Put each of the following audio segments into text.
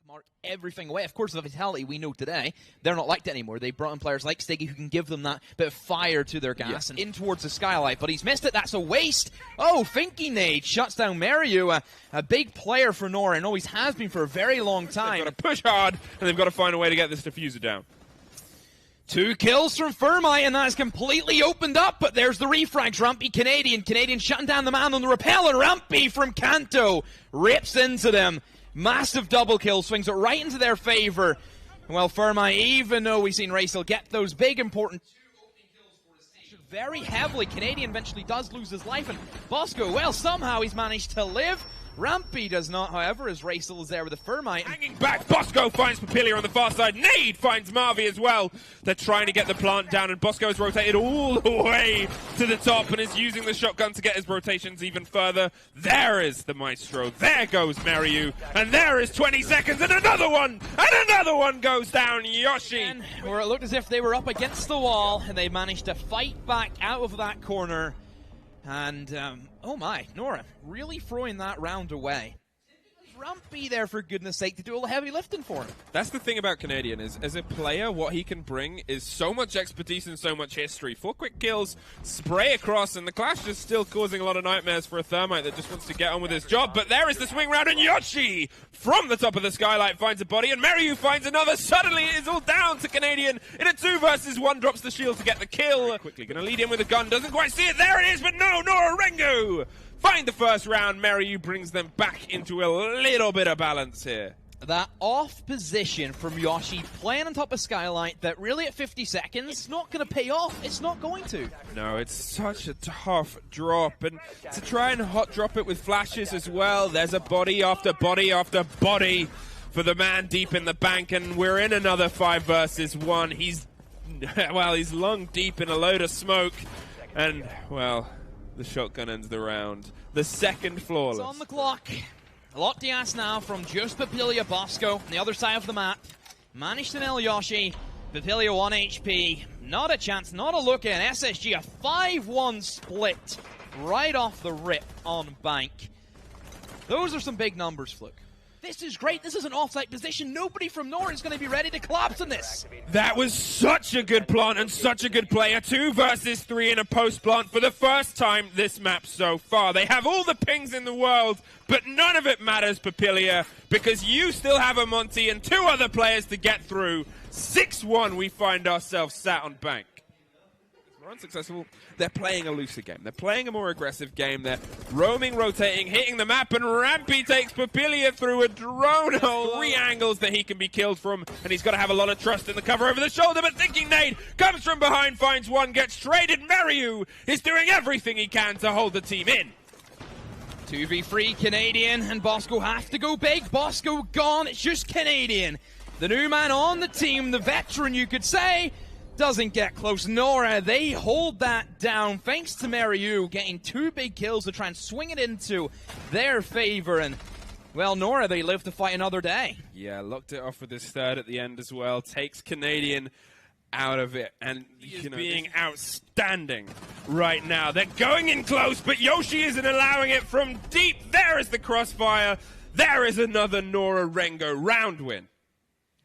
mark everything away. Of course, the Vitality we know today, they're not like that anymore. They brought in players like SiegeGG who can give them that bit of fire to their gas and in towards the skylight, but he's missed it. That's a waste. Oh, Finky Nade shuts down Mariu, a big player for NORA, and always has been for a very long time. They've got to push hard, and they've got to find a way to get this diffuser down. 2 kills from Thermite, and that is completely opened up, but there's the refrags. Rampy Canadian shutting down the man on the rappel, and Rampy from Kanto rips into them. Massive double kill, swings it right into their favor. Well, Thermite, even though we've seen Raisel get those big important 2 opening kills for his station very heavily, Canadian eventually does lose his life, and Bosco, well, somehow he's managed to live. Rampy does not, however, as Raisel is there with the Thermite. Hanging back, Bosco finds Papilia on the far side. Nade finds Marvi as well. They're trying to get the plant down, and Bosco is rotated all the way to the top and is using the shotgun to get his rotations even further. There is the Maestro. There goes Mariu. And there is 20 seconds, and another one! And another one goes down, Yoshi! Where it looked as if they were up against the wall, and they managed to fight back out of that corner. And, oh my, NORA really throwing that round away. Rampy there, for goodness sake, to do all the heavy lifting for him. That's the thing about Canadian, is as a player, what he can bring is so much expertise and so much history. 4 quick kills, spray across, and the Clash is still causing a lot of nightmares for a Thermite that just wants to get on with his job. But there is the swing round, and Yoshi from the top of the skylight finds a body, and Mariu finds another. Suddenly it is all down to Canadian in a 2 versus 1, drops the shield to get the kill. Quickly gonna lead in with a gun, doesn't quite see it. There it is, but no, NORA-Rengo find the first round. Mariu brings them back into a little bit of balance here. That off position from Yoshi, playing on top of Skylight, that really at 50 seconds, it's not going to pay off. It's not going to. No, it's such a tough drop. And to try and hot drop it with flashes as well, there's a body after body after body for the man deep in the bank. And we're in another 5 versus 1. He's, well, he's lung deep in a load of smoke. And, well, the shotgun ends the round. The second flawless. It's on the clock. A lot to ask now from just Papilia. Bosco on the other side of the map. Managed to nail Yoshi. Papilia 1 HP. Not a chance, not a look in. SSG a 5-1 split right off the rip on Bank. Those are some big numbers, Fluke. This is great. This is an offside position. Nobody from NORA is going to be ready to collapse in this. That was such a good plant and such a good play. A 2 versus 3 in a post plant for the first time this map so far. They have all the pings in the world, but none of it matters, Papilia, because you still have a Monty and 2 other players to get through. 6-1, we find ourselves sat on Bank. We're unsuccessful. They're playing a looser game. They're playing a more aggressive game. They're roaming, rotating, hitting the map, and Rampy takes Papilia through a drone hole. 3 angles that he can be killed from, and he's got to have a lot of trust in the cover over the shoulder, but Thinking Nade comes from behind, finds one, gets traded. Mariu is doing everything he can to hold the team in. 2v3 Canadian, and Bosco have to go big. Bosco gone. It's just Canadian. The new man on the team, the veteran, you could say, doesn't get close. NORA, they hold that down thanks to Mariu getting 2 big kills to try and swing it into their favor. And, well, NORA, they live to fight another day. Yeah, locked it off with his third at the end as well. Takes Canadian out of it, and you know, being outstanding right now. They're going in close, but Yoshi isn't allowing it from deep. There is the crossfire. There is another NORA-Rengo round win.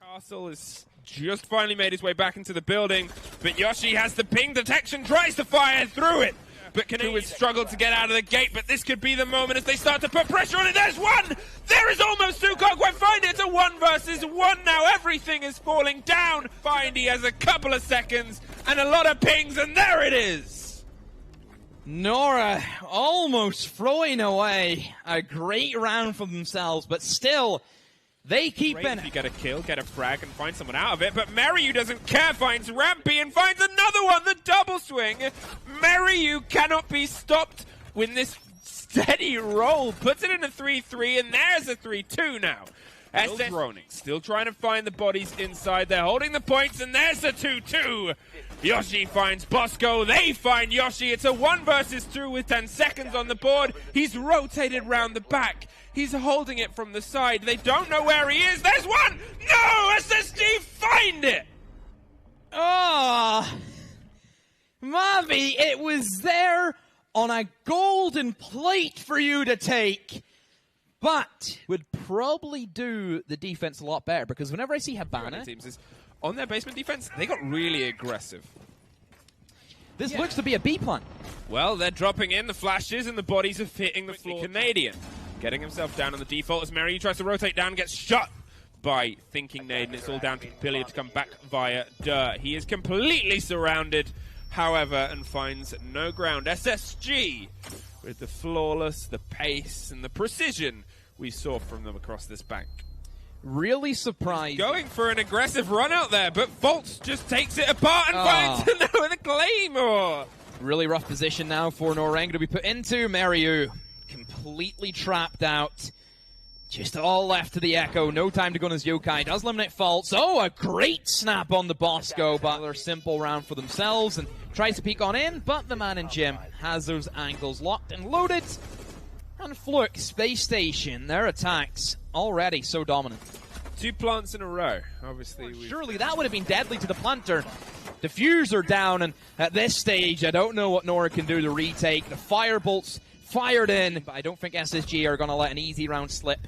Castle is just finally made his way back into the building, but Yoshi has the ping detection, tries to fire through it, but Canadian has struggled to get out of the gate. But this could be the moment as they start to put pressure on it. There's one! There is almost 2, can't quite find it. It's a 1 versus 1 now. Everything is falling down. Findy has a couple of seconds and a lot of pings, and there it is. NORA almost throwing away a great round for themselves, but still, they keep in. You get a kill, get a frag, and find someone out of it, but Mariu doesn't care, finds Rampy and finds another one, the double swing. Mariu cannot be stopped with this steady roll, puts it in a 3-3, and there's a 3-2 now. Still droning, still trying to find the bodies inside. They're holding the points, and there's a 2-2. Yoshi finds Bosco, they find Yoshi. It's a 1 versus 2 with 10 seconds on the board. He's rotated round the back. He's holding it from the side. They don't know where he is. There's one! No! SSG find it! Ah, Mavi, it was there on a golden plate for you to take. but would probably do the defense a lot better, because whenever I see Habana... teams is on their basement defense, they got really aggressive. This looks to be a B plan. Well, they're dropping in, the flashes and the bodies are hitting the floor. Canadian getting himself down on the default as Mary tries to rotate down and gets shot by Thinking Nade, and it's all down to Papillia to come back via dirt. He is completely surrounded, however, and finds no ground. SSG with the flawless, the pace, and the precision we saw from them across this bank. Really surprised. Going for an aggressive run out there, but Volts just takes it apart and finds the Claymore. Really rough position now for NORA-Rengo to be put into. Mariu completely trapped out. Just all left to the Echo. No time to go on his Yokai. Does eliminate Faults. Oh, a great snap on the Bosco, but another simple round for themselves, and tries to peek on in, but the man in gym has those angles locked and loaded. And Fluke, Space Station, their attacks already so dominant. 2 plants in a row, obviously. Surely that would have been deadly to the planter. Diffuser down, and at this stage, I don't know what Nora can do to retake. The firebolts fired in, but I don't think SSG are going to let an easy round slip.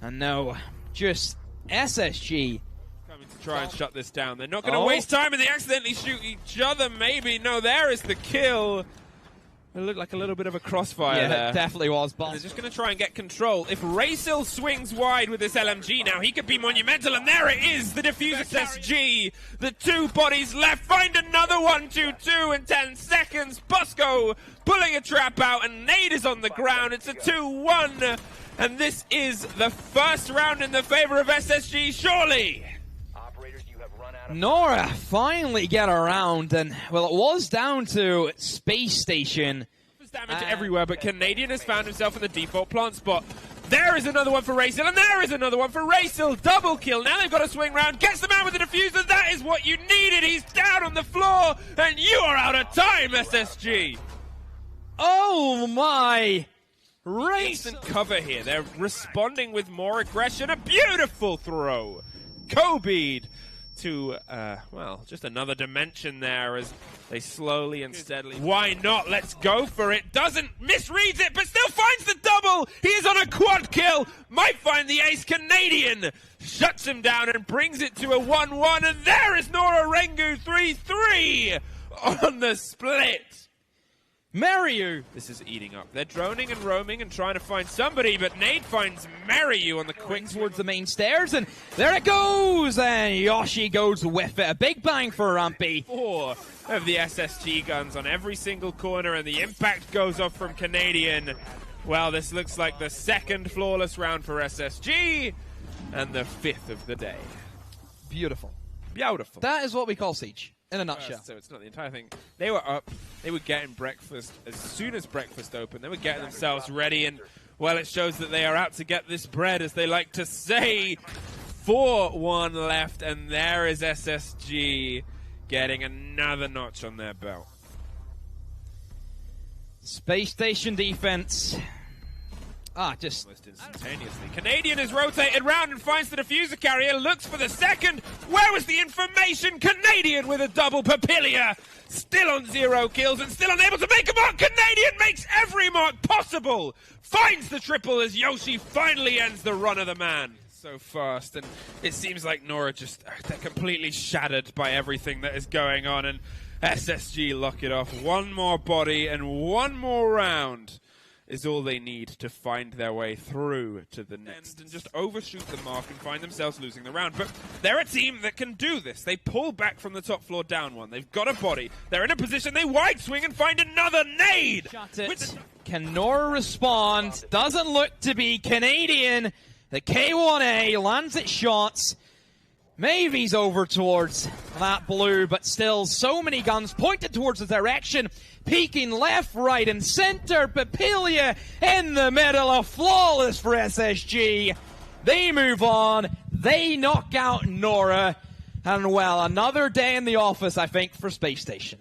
And no, just SSG coming to try and shut this down. They're not going to waste time, and they accidentally shoot each other, maybe. No, there is the kill. It looked like a little bit of a crossfire there. It definitely was. They're just going to try and get control. If Raysil swings wide with this LMG now, he could be monumental, and there it is, the diffuser SSG. The 2 bodies left, find another one, 2-2 in 10 seconds. Bosco pulling a trap out, and Nade is on the ground. It's a 2-1, and this is the first round in the favor of SSG, surely. Nora finally get around, and well, it was down to Space Station. There's damage everywhere, but Canadian has found himself in the default plant spot. There is another one for Raysil, and there is another one for Raysil. Double kill. Now they've got to swing round. Gets the man with the diffuser. That is what you needed. He's down on the floor, and you are out of time, SSG. Oh my! Decent cover here. They're responding with more aggression. A beautiful throw. Kobe'd to, well, just another dimension there as they slowly and steadily... Why not? Let's go for it. Doesn't, misreads it, but still finds the double. He is on a quad kill. Might find the ace. Canadian shuts him down and brings it to a 1-1. And there is NORA-Rengo 3-3 on the split. Mariu! This is eating up. They're droning and roaming and trying to find somebody, but Nade finds Mariu on the quick towards the main stairs, and there it goes! And Yoshi goes with it. A big bang for Rumpy. 4 of the SSG guns on every single corner, and the impact goes off from Canadian. Well, this looks like the 2nd flawless round for SSG, and the 5th of the day. Beautiful. Beautiful. That is what we call Siege. In a nutshell. So it's not the entire thing. They were up. They were getting breakfast. As soon as breakfast opened, they were getting themselves ready. And, well, it shows that they are out to get this bread, as they like to say. 4-1 left, and there is SSG getting another notch on their belt. Space Station defense. Just almost instantaneously. Canadian is rotated round and finds the diffuser carrier, looks for the 2nd. Where was the information? Canadian with a double. Papillia still on 0 kills and still unable to make a mark. Canadian makes every mark possible. Finds the triple as Yoshi finally ends the run of the man. So fast, and it seems like Nora just, they're completely shattered by everything that is going on, and SSG lock it off. One more body and one more round is all they need to find their way through to the next and just overshoot the mark and find themselves losing the round. But they're a team that can do this. They pull back from the top floor down one. They've got a body. They're in a position. They wide swing and find another nade. Shot it. Can Nora respond? Doesn't look to be. Canadian. The K1A lands its shots. Mavy's over towards that blue, but still so many guns pointed towards the direction. Peeking left, right, and center. Papillia in the middle. A flawless for SSG. They move on. They knock out Nora. And, well, another day in the office, I think, for Space Station.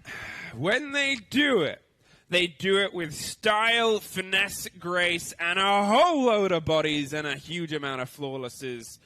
When they do it with style, finesse, grace, and a whole load of bodies and a huge amount of flawlesses.